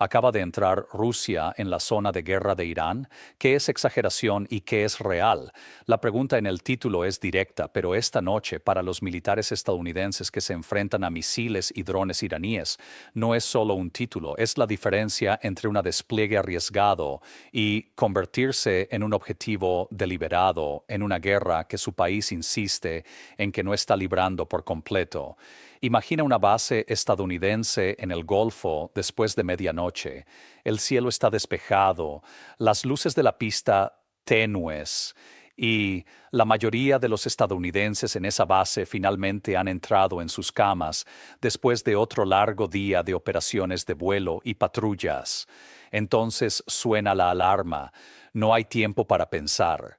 ¿Acaba de entrar Rusia en la zona de guerra de Irán? ¿Qué es exageración y qué es real? La pregunta en el título es directa, pero esta noche, para los militares estadounidenses que se enfrentan a misiles y drones iraníes, no es solo un título, es la diferencia entre un despliegue arriesgado y convertirse en un objetivo deliberado en una guerra que su país insiste en que no está librando por completo. Imagina una base estadounidense en el Golfo después de medianoche. El cielo está despejado, las luces de la pista tenues y la mayoría de los estadounidenses en esa base finalmente han entrado en sus camas después de otro largo día de operaciones de vuelo y patrullas. Entonces suena la alarma. No hay tiempo para pensar.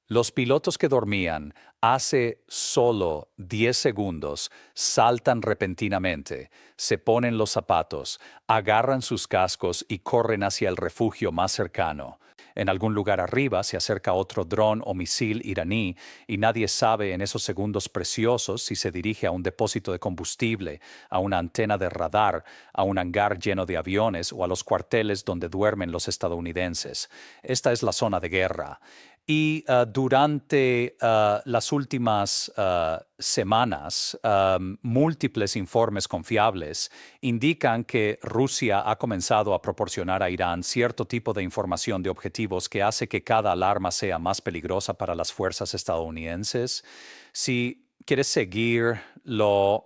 Los pilotos que dormían hace solo 10 segundos saltan repentinamente, se ponen los zapatos, agarran sus cascos y corren hacia el refugio más cercano. En algún lugar arriba se acerca otro dron o misil iraní y nadie sabe en esos segundos preciosos si se dirige a un depósito de combustible, a una antena de radar, a un hangar lleno de aviones o a los cuarteles donde duermen los estadounidenses. Esta es la zona de guerra. Y durante las últimas semanas, múltiples informes confiables indican que Rusia ha comenzado a proporcionar a Irán cierto tipo de información de objetivos que hace que cada alarma sea más peligrosa para las fuerzas estadounidenses. Si quieres seguir lo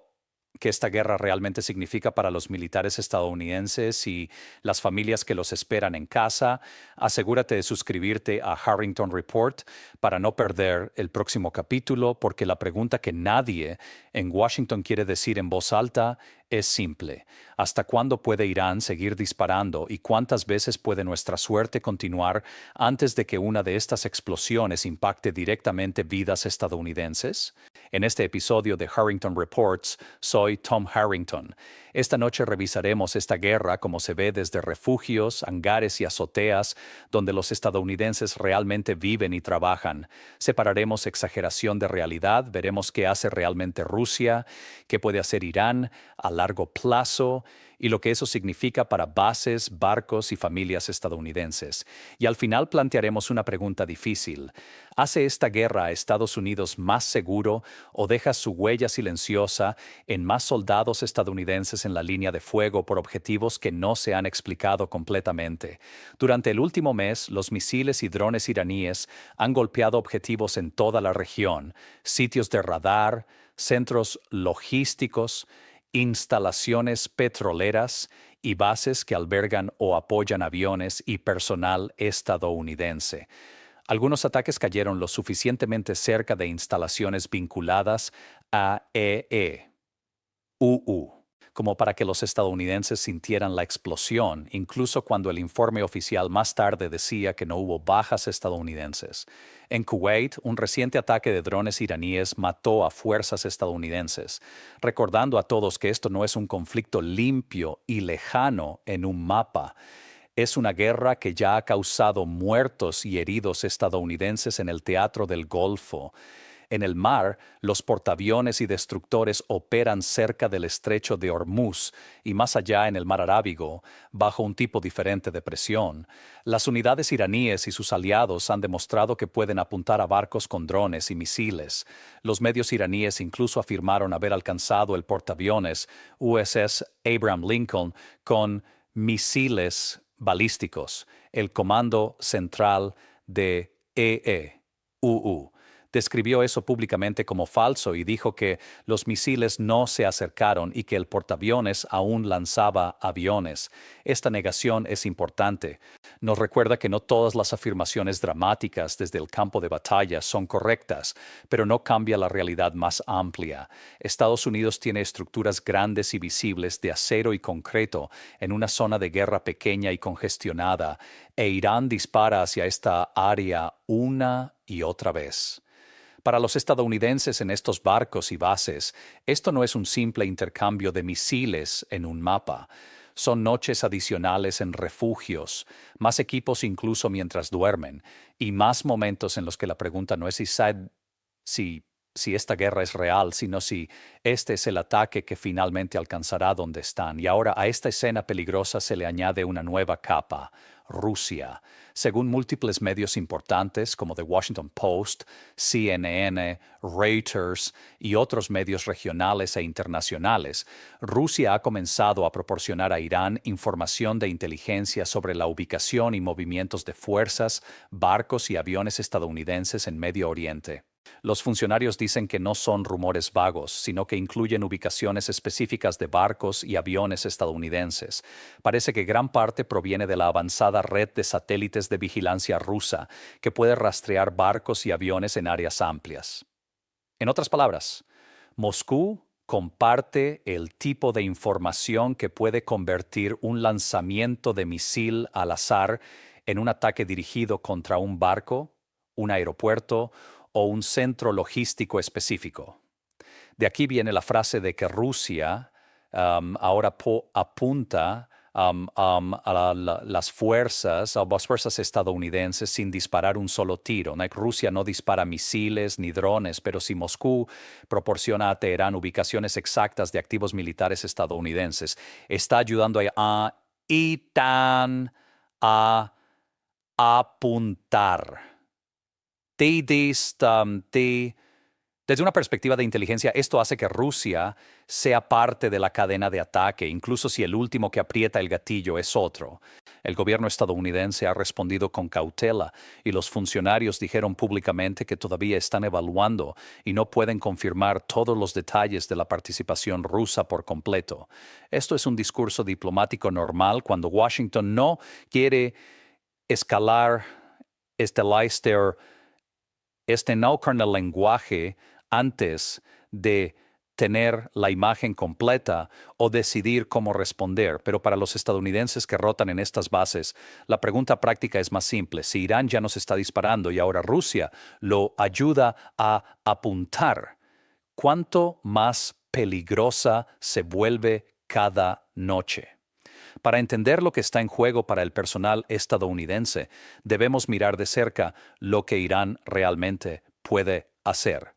que esta guerra realmente significa para los militares estadounidenses y las familias que los esperan en casa, asegúrate de suscribirte a Harrington Report para no perder el próximo capítulo, porque la pregunta que nadie en Washington quiere decir en voz alta es simple. ¿Hasta cuándo puede Irán seguir disparando y cuántas veces puede nuestra suerte continuar antes de que una de estas explosiones impacte directamente vidas estadounidenses? En este episodio de Harrington Reports, soy Tom Harrington. Esta noche revisaremos esta guerra como se ve desde refugios, hangares y azoteas, donde los estadounidenses realmente viven y trabajan. Separaremos exageración de realidad, veremos qué hace realmente Rusia, qué puede hacer Irán a largo plazo y lo que eso significa para bases, barcos y familias estadounidenses. Y al final plantearemos una pregunta difícil. ¿Hace esta guerra a Estados Unidos más seguro o deja su huella silenciosa en más soldados estadounidenses en la línea de fuego por objetivos que no se han explicado completamente? Durante el último mes, los misiles y drones iraníes han golpeado objetivos en toda la región, sitios de radar, centros logísticos, instalaciones petroleras y bases que albergan o apoyan aviones y personal estadounidense. Algunos ataques cayeron lo suficientemente cerca de instalaciones vinculadas a UU, como para que los estadounidenses sintieran la explosión, incluso cuando el informe oficial más tarde decía que no hubo bajas estadounidenses. En Kuwait, un reciente ataque de drones iraníes mató a fuerzas estadounidenses, recordando a todos que esto no es un conflicto limpio y lejano en un mapa. Es una guerra que ya ha causado muertos y heridos estadounidenses en el teatro del Golfo. En el mar, los portaaviones y destructores operan cerca del estrecho de Hormuz y más allá en el mar Arábigo, bajo un tipo diferente de presión. Las unidades iraníes y sus aliados han demostrado que pueden apuntar a barcos con drones y misiles. Los medios iraníes incluso afirmaron haber alcanzado el portaaviones USS Abraham Lincoln con misiles balísticos. El Comando Central de UU describió eso públicamente como falso y dijo que los misiles no se acercaron y que el portaaviones aún lanzaba aviones. Esta negación es importante. Nos recuerda que no todas las afirmaciones dramáticas desde el campo de batalla son correctas, pero no cambia la realidad más amplia. Estados Unidos tiene estructuras grandes y visibles de acero y concreto en una zona de guerra pequeña y congestionada, e Irán dispara hacia esta área una y otra vez. Para los estadounidenses en estos barcos y bases, esto no es un simple intercambio de misiles en un mapa. Son noches adicionales en refugios, más equipos incluso mientras duermen, y más momentos en los que la pregunta no es si si esta guerra es real, sino si este es el ataque que finalmente alcanzará donde están. Y ahora a esta escena peligrosa se le añade una nueva capa: Rusia. Según múltiples medios importantes como The Washington Post, CNN, Reuters y otros medios regionales e internacionales, Rusia ha comenzado a proporcionar a Irán información de inteligencia sobre la ubicación y movimientos de fuerzas, barcos y aviones estadounidenses en Medio Oriente. Los funcionarios dicen que no son rumores vagos, sino que incluyen ubicaciones específicas de barcos y aviones estadounidenses. Parece que gran parte proviene de la avanzada red de satélites de vigilancia rusa, que puede rastrear barcos y aviones en áreas amplias. En otras palabras, Moscú comparte el tipo de información que puede convertir un lanzamiento de misil al azar en un ataque dirigido contra un barco, un aeropuerto o un centro logístico específico. De aquí viene la frase de que Rusia ahora apunta a las fuerzas estadounidenses sin disparar un solo tiro. Rusia no dispara misiles ni drones, pero si Moscú proporciona a Teherán ubicaciones exactas de activos militares estadounidenses, está ayudando a Irán a apuntar. Desde una perspectiva de inteligencia, esto hace que Rusia sea parte de la cadena de ataque, incluso si el último que aprieta el gatillo es otro. El gobierno estadounidense ha respondido con cautela y los funcionarios dijeron públicamente que todavía están evaluando y no pueden confirmar todos los detalles de la participación rusa por completo. Esto es un discurso diplomático normal cuando Washington no quiere escalar no con el lenguaje antes de tener la imagen completa o decidir cómo responder. Pero para los estadounidenses que rotan en estas bases, la pregunta práctica es más simple. Si Irán ya nos está disparando y ahora Rusia lo ayuda a apuntar, ¿cuánto más peligrosa se vuelve cada noche? Para entender lo que está en juego para el personal estadounidense, debemos mirar de cerca lo que Irán realmente puede hacer.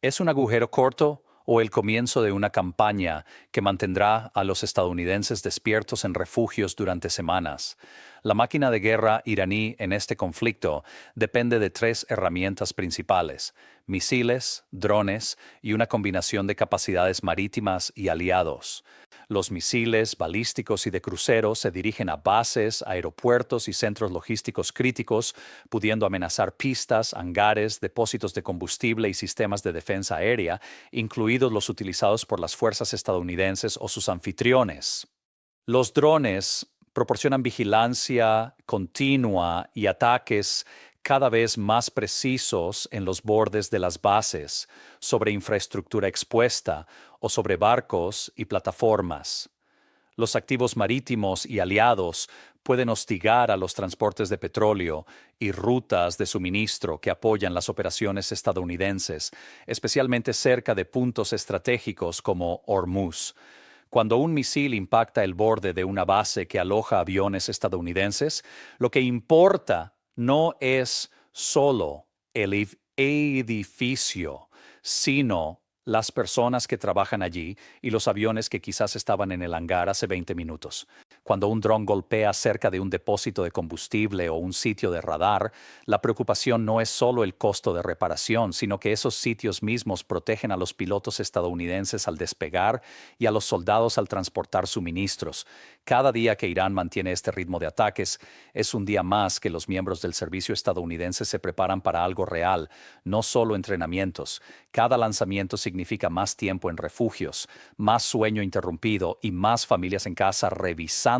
¿Es un agujero corto o el comienzo de una campaña que mantendrá a los estadounidenses despiertos en refugios durante semanas? La máquina de guerra iraní en este conflicto depende de tres herramientas principales: misiles, drones y una combinación de capacidades marítimas y aliados. Los misiles balísticos y de crucero se dirigen a bases, aeropuertos y centros logísticos críticos, pudiendo amenazar pistas, hangares, depósitos de combustible y sistemas de defensa aérea, incluidos los utilizados por las fuerzas estadounidenses o sus anfitriones. Los drones proporcionan vigilancia continua y ataques cada vez más precisos en los bordes de las bases, sobre infraestructura expuesta o sobre barcos y plataformas. Los activos marítimos y aliados pueden hostigar a los transportes de petróleo y rutas de suministro que apoyan las operaciones estadounidenses, especialmente cerca de puntos estratégicos como Hormuz. Cuando un misil impacta el borde de una base que aloja aviones estadounidenses, lo que importa no es solo el edificio, sino las personas que trabajan allí y los aviones que quizás estaban en el hangar hace 20 minutos. Cuando un dron golpea cerca de un depósito de combustible o un sitio de radar, la preocupación no es solo el costo de reparación, sino que esos sitios mismos protegen a los pilotos estadounidenses al despegar y a los soldados al transportar suministros. Cada día que Irán mantiene este ritmo de ataques es un día más que los miembros del servicio estadounidense se preparan para algo real, no solo entrenamientos. Cada lanzamiento significa más tiempo en refugios, más sueño interrumpido y más familias en casa revisando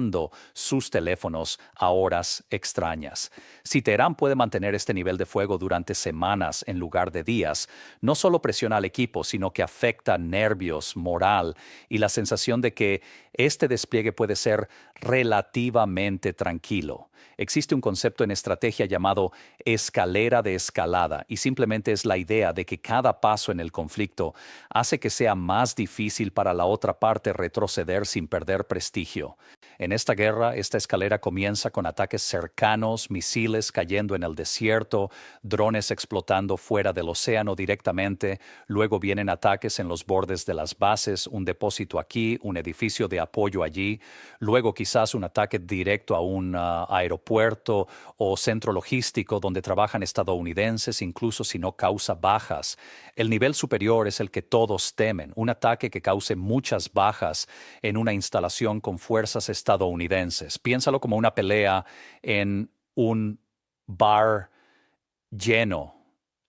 sus teléfonos a horas extrañas. Si Teherán puede mantener este nivel de fuego durante semanas en lugar de días, no solo presiona al equipo, sino que afecta nervios, moral y la sensación de que este despliegue puede ser relativamente tranquilo. Existe un concepto en estrategia llamado escalera de escalada y simplemente es la idea de que cada paso en el conflicto hace que sea más difícil para la otra parte retroceder sin perder prestigio. En esta guerra, esta escalera comienza con ataques cercanos, misiles cayendo en el desierto, drones explotando fuera del océano directamente, luego vienen ataques en los bordes de las bases, un depósito aquí, un edificio de apoyo allí, luego quizás un ataque directo a un aeropuerto o centro logístico donde trabajan estadounidenses, incluso si no causa bajas. El nivel superior es el que todos temen, un ataque que cause muchas bajas en una instalación con fuerzas estadounidenses. Piénsalo como una pelea en un bar lleno.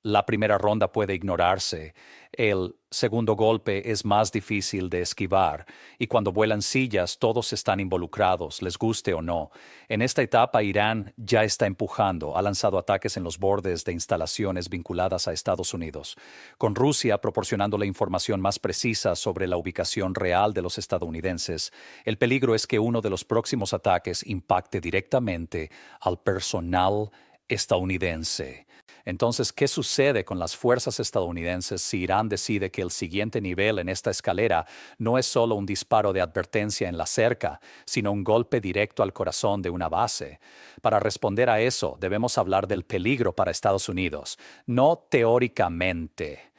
La primera ronda puede ignorarse. El segundo golpe es más difícil de esquivar. Y cuando vuelan sillas, todos están involucrados, les guste o no. En esta etapa, Irán ya está empujando, ha lanzado ataques en los bordes de instalaciones vinculadas a Estados Unidos, con Rusia proporcionando la información más precisa sobre la ubicación real de los estadounidenses. El peligro es que uno de los próximos ataques impacte directamente al personal estadounidense. Entonces, ¿qué sucede con las fuerzas estadounidenses si Irán decide que el siguiente nivel en esta escalera no es solo un disparo de advertencia en la cerca, sino un golpe directo al corazón de una base? Para responder a eso, debemos hablar del peligro para Estados Unidos, no teóricamente,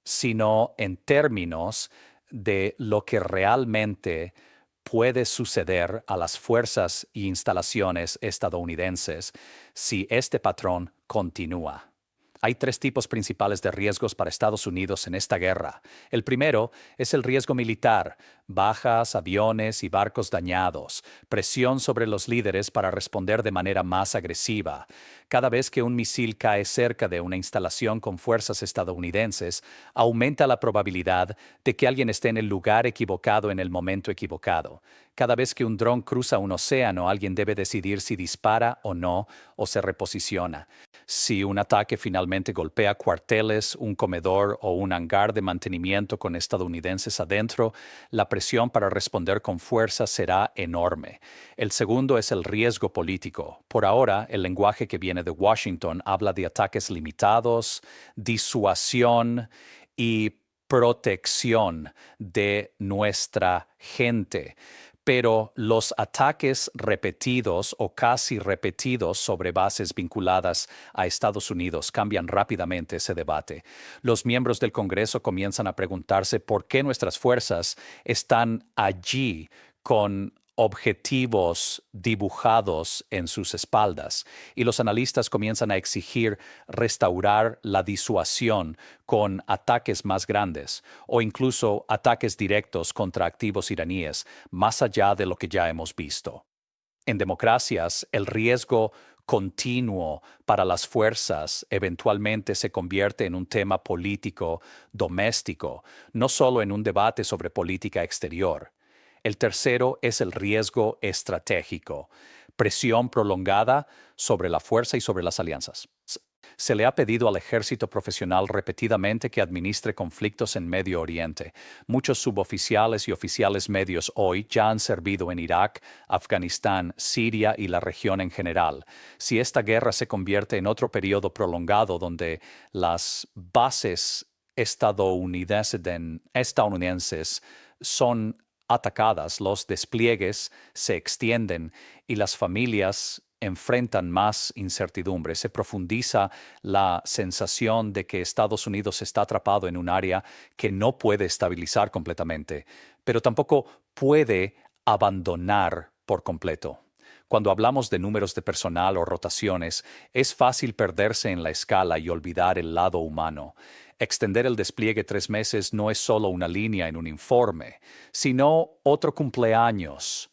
sino en términos de lo que realmente puede suceder a las fuerzas e instalaciones estadounidenses si este patrón continúa. Hay tres tipos principales de riesgos para Estados Unidos en esta guerra. El primero es el riesgo militar: bajas, aviones y barcos dañados, presión sobre los líderes para responder de manera más agresiva. Cada vez que un misil cae cerca de una instalación con fuerzas estadounidenses, aumenta la probabilidad de que alguien esté en el lugar equivocado en el momento equivocado. Cada vez que un dron cruza un océano, alguien debe decidir si dispara o no, o se reposiciona. Si un ataque finalmente golpea cuarteles, un comedor o un hangar de mantenimiento con estadounidenses adentro, la presión para responder con fuerza será enorme. El segundo es el riesgo político. Por ahora, el lenguaje que viene de Washington habla de ataques limitados, disuasión y protección de nuestra gente. Pero los ataques repetidos o casi repetidos sobre bases vinculadas a Estados Unidos cambian rápidamente ese debate. Los miembros del Congreso comienzan a preguntarse por qué nuestras fuerzas están allí con objetivos dibujados en sus espaldas, y los analistas comienzan a exigir restaurar la disuasión con ataques más grandes o incluso ataques directos contra activos iraníes, más allá de lo que ya hemos visto. En democracias, el riesgo continuo para las fuerzas eventualmente se convierte en un tema político doméstico, no solo en un debate sobre política exterior. El tercero es el riesgo estratégico: presión prolongada sobre la fuerza y sobre las alianzas. Se le ha pedido al ejército profesional repetidamente que administre conflictos en Medio Oriente. Muchos suboficiales y oficiales medios hoy ya han servido en Irak, Afganistán, Siria y la región en general. Si esta guerra se convierte en otro periodo prolongado donde las bases estadounidenses son atacadas, los despliegues se extienden y las familias enfrentan más incertidumbre, se profundiza la sensación de que Estados Unidos está atrapado en un área que no puede estabilizar completamente, pero tampoco puede abandonar por completo. Cuando hablamos de números de personal o rotaciones, es fácil perderse en la escala y olvidar el lado humano. Extender el despliegue 3 meses no es solo una línea en un informe, sino otro cumpleaños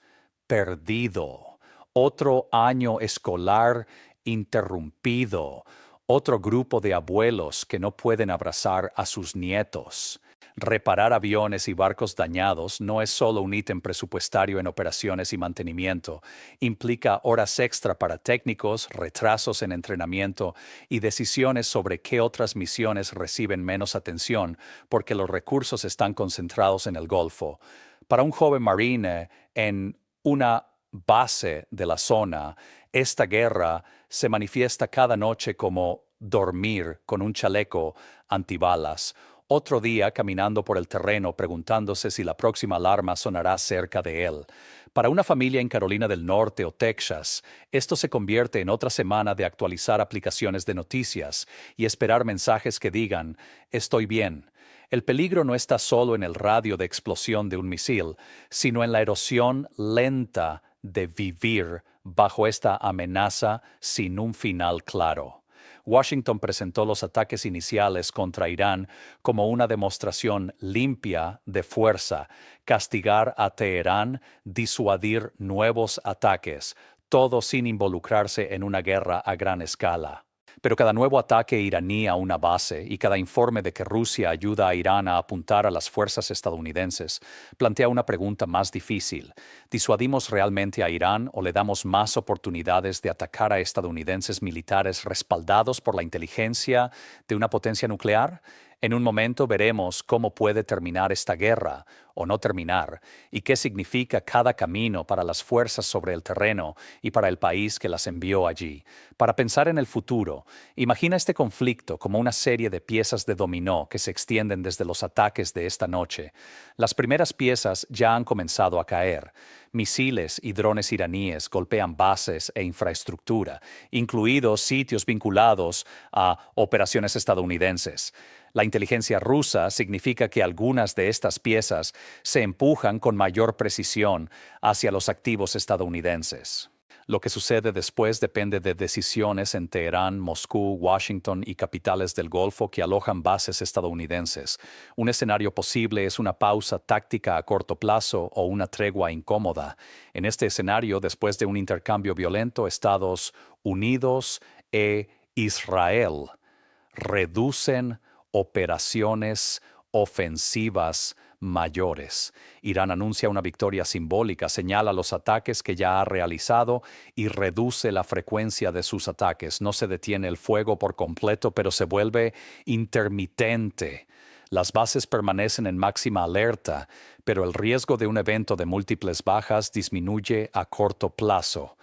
perdido, otro año escolar interrumpido, otro grupo de abuelos que no pueden abrazar a sus nietos. Reparar aviones y barcos dañados no es solo un ítem presupuestario en operaciones y mantenimiento. Implica horas extra para técnicos, retrasos en entrenamiento y decisiones sobre qué otras misiones reciben menos atención porque los recursos están concentrados en el Golfo. Para un joven marine en una base de la zona, esta guerra se manifiesta cada noche como dormir con un chaleco antibalas Otro día caminando por el terreno preguntándose si la próxima alarma sonará cerca de él. Para una familia en Carolina del Norte o Texas, esto se convierte en otra semana de actualizar aplicaciones de noticias y esperar mensajes que digan, estoy bien. El peligro no está solo en el radio de explosión de un misil, sino en la erosión lenta de vivir bajo esta amenaza sin un final claro. Washington presentó los ataques iniciales contra Irán como una demostración limpia de fuerza, castigar a Teherán, disuadir nuevos ataques, todo sin involucrarse en una guerra a gran escala. Pero cada nuevo ataque iraní a una base y cada informe de que Rusia ayuda a Irán a apuntar a las fuerzas estadounidenses plantea una pregunta más difícil. ¿Disuadimos realmente a Irán o le damos más oportunidades de atacar a estadounidenses militares respaldados por la inteligencia de una potencia nuclear? En un momento veremos cómo puede terminar esta guerra o no terminar y qué significa cada camino para las fuerzas sobre el terreno y para el país que las envió allí. Para pensar en el futuro, imagina este conflicto como una serie de piezas de dominó que se extienden desde los ataques de esta noche. Las primeras piezas ya han comenzado a caer. Misiles y drones iraníes golpean bases e infraestructura, incluidos sitios vinculados a operaciones estadounidenses. La inteligencia rusa significa que algunas de estas piezas se empujan con mayor precisión hacia los activos estadounidenses. Lo que sucede después depende de decisiones en Teherán, Moscú, Washington y capitales del Golfo que alojan bases estadounidenses. Un escenario posible es una pausa táctica a corto plazo o una tregua incómoda. En este escenario, después de un intercambio violento, Estados Unidos e Israel reducen operaciones ofensivas mayores. Irán anuncia una victoria simbólica, señala los ataques que ya ha realizado y reduce la frecuencia de sus ataques. No se detiene el fuego por completo, pero se vuelve intermitente. Las bases permanecen en máxima alerta, pero el riesgo de un evento de múltiples bajas disminuye a corto plazo.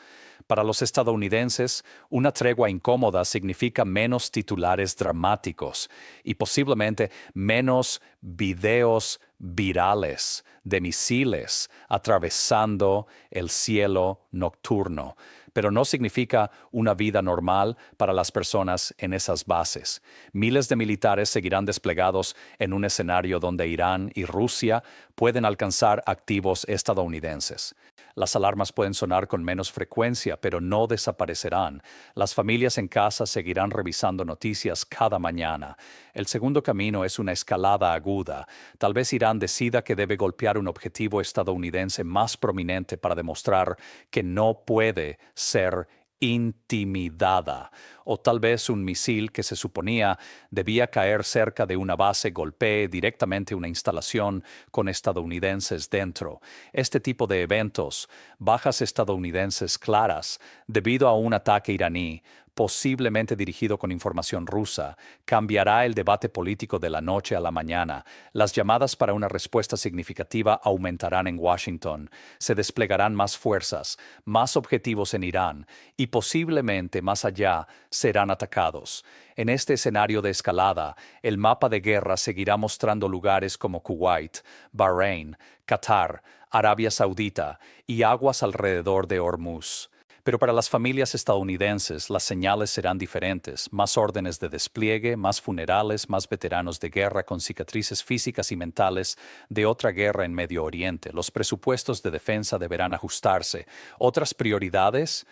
Para los estadounidenses, una tregua incómoda significa menos titulares dramáticos y posiblemente menos videos virales de misiles atravesando el cielo nocturno, pero no significa una vida normal para las personas en esas bases. Miles de militares seguirán desplegados en un escenario donde Irán y Rusia pueden alcanzar activos estadounidenses. Las alarmas pueden sonar con menos frecuencia, pero no desaparecerán. Las familias en casa seguirán revisando noticias cada mañana. El segundo camino es una escalada aguda. Tal vez Irán decida que debe golpear un objetivo estadounidense más prominente para demostrar que no puede ser intimidada, o tal vez un misil que se suponía debía caer cerca de una base golpee directamente una instalación con estadounidenses dentro. Este tipo de eventos, bajas estadounidenses claras, debido a un ataque iraní, posiblemente dirigido con información rusa, cambiará el debate político de la noche a la mañana. Las llamadas para una respuesta significativa aumentarán en Washington. Se desplegarán más fuerzas, más objetivos en Irán y posiblemente más allá serán atacados. En este escenario de escalada, el mapa de guerra seguirá mostrando lugares como Kuwait, Bahrein, Qatar, Arabia Saudita y aguas alrededor de Hormuz. Pero para las familias estadounidenses las señales serán diferentes, más órdenes de despliegue, más funerales, más veteranos de guerra con cicatrices físicas y mentales de otra guerra en Medio Oriente. Los presupuestos de defensa deberán ajustarse. Otras prioridades: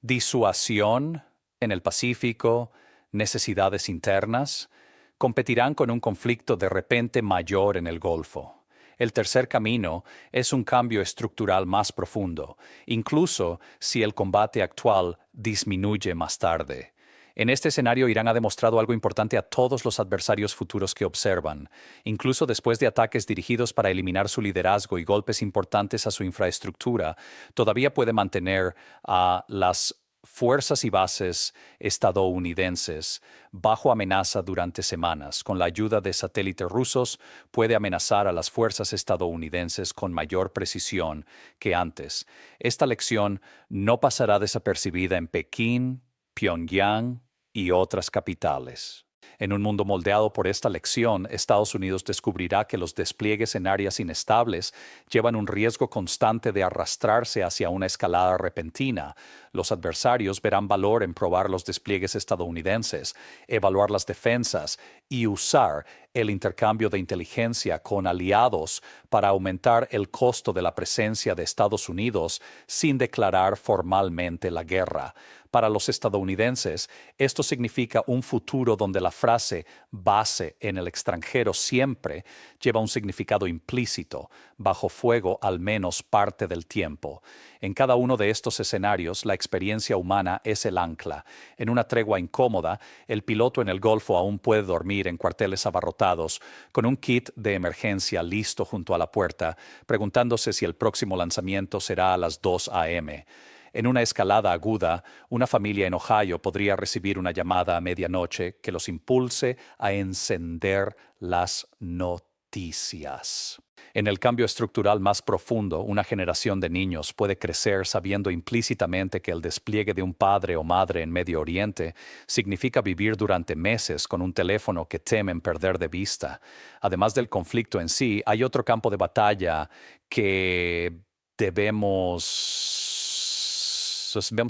disuasión en el Pacífico, necesidades internas, competirán con un conflicto de repente mayor en el Golfo. El tercer camino es un cambio estructural más profundo, incluso si el combate actual disminuye más tarde. En este escenario, Irán ha demostrado algo importante a todos los adversarios futuros que observan. Incluso después de ataques dirigidos para eliminar su liderazgo y golpes importantes a su infraestructura, todavía puede mantener a las fuerzas y bases estadounidenses bajo amenaza durante semanas. Con la ayuda de satélites rusos, puede amenazar a las fuerzas estadounidenses con mayor precisión que antes. Esta lección no pasará desapercibida en Pekín, Pyongyang y otras capitales. En un mundo moldeado por esta lección, Estados Unidos descubrirá que los despliegues en áreas inestables llevan un riesgo constante de arrastrarse hacia una escalada repentina. Los adversarios verán valor en probar los despliegues estadounidenses, evaluar las defensas y usar el intercambio de inteligencia con aliados para aumentar el costo de la presencia de Estados Unidos sin declarar formalmente la guerra. Para los estadounidenses, esto significa un futuro donde la frase base en el extranjero siempre lleva un significado implícito, bajo fuego al menos parte del tiempo. En cada uno de estos escenarios, la experiencia humana es el ancla. En una tregua incómoda, el piloto en el Golfo aún puede dormir en cuarteles abarrotados, con un kit de emergencia listo junto a la puerta, preguntándose si el próximo lanzamiento será a las 2 a.m. En una escalada aguda, una familia en Ohio podría recibir una llamada a medianoche que los impulse a encender las noticias. En el cambio estructural más profundo, una generación de niños puede crecer sabiendo implícitamente que el despliegue de un padre o madre en Medio Oriente significa vivir durante meses con un teléfono que temen perder de vista. Además del conflicto en sí, hay otro campo de batalla que debemos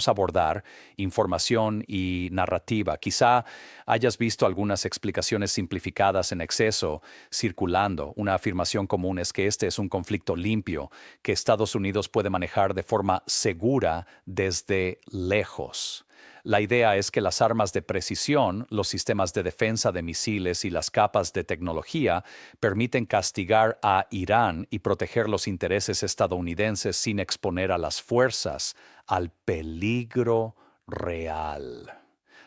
abordar: información y narrativa. Quizá hayas visto algunas explicaciones simplificadas en exceso circulando. Una afirmación común es que este es un conflicto limpio, que Estados Unidos puede manejar de forma segura desde lejos. La idea es que las armas de precisión, los sistemas de defensa de misiles y las capas de tecnología permiten castigar a Irán y proteger los intereses estadounidenses sin exponer a las fuerzas al peligro real.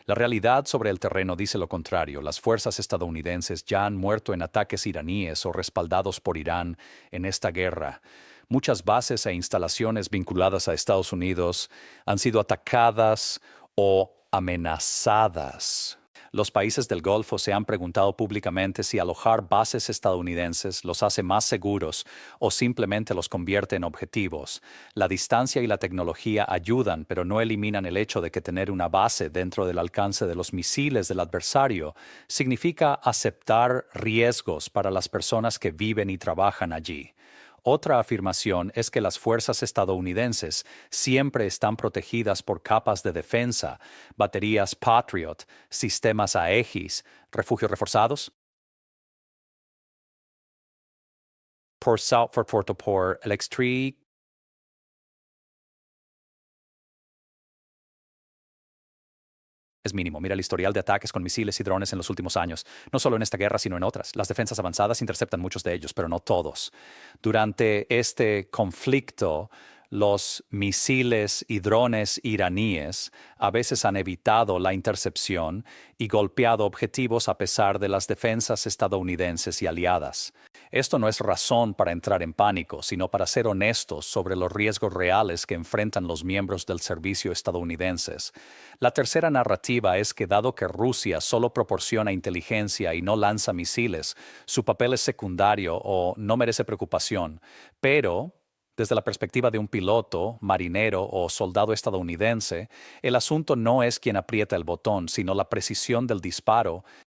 La realidad sobre el terreno dice lo contrario. Las fuerzas estadounidenses ya han muerto en ataques iraníes o respaldados por Irán en esta guerra. Muchas bases e instalaciones vinculadas a Estados Unidos han sido atacadas o amenazadas. Los países del Golfo se han preguntado públicamente si alojar bases estadounidenses los hace más seguros o simplemente los convierte en objetivos. La distancia y la tecnología ayudan, pero no eliminan el hecho de que tener una base dentro del alcance de los misiles del adversario significa aceptar riesgos para las personas que viven y trabajan allí. Otra afirmación es que las fuerzas estadounidenses siempre están protegidas por capas de defensa, baterías Patriot, sistemas Aegis, refugios reforzados. Por electric es mínimo. Mira el historial de ataques con misiles y drones en los últimos años, no solo en esta guerra, sino en otras. Las defensas avanzadas interceptan muchos de ellos, pero no todos. Durante este conflicto, los misiles y drones iraníes a veces han evitado la intercepción y golpeado objetivos a pesar de las defensas estadounidenses y aliadas. Esto no es razón para entrar en pánico, sino para ser honestos sobre los riesgos reales que enfrentan los miembros del servicio estadounidenses. La tercera narrativa es que dado que Rusia solo proporciona inteligencia y no lanza misiles, su papel es secundario o no merece preocupación. Pero desde la perspectiva de un piloto, marinero o soldado estadounidense, el asunto no es quien aprieta el botón, sino la precisión del disparo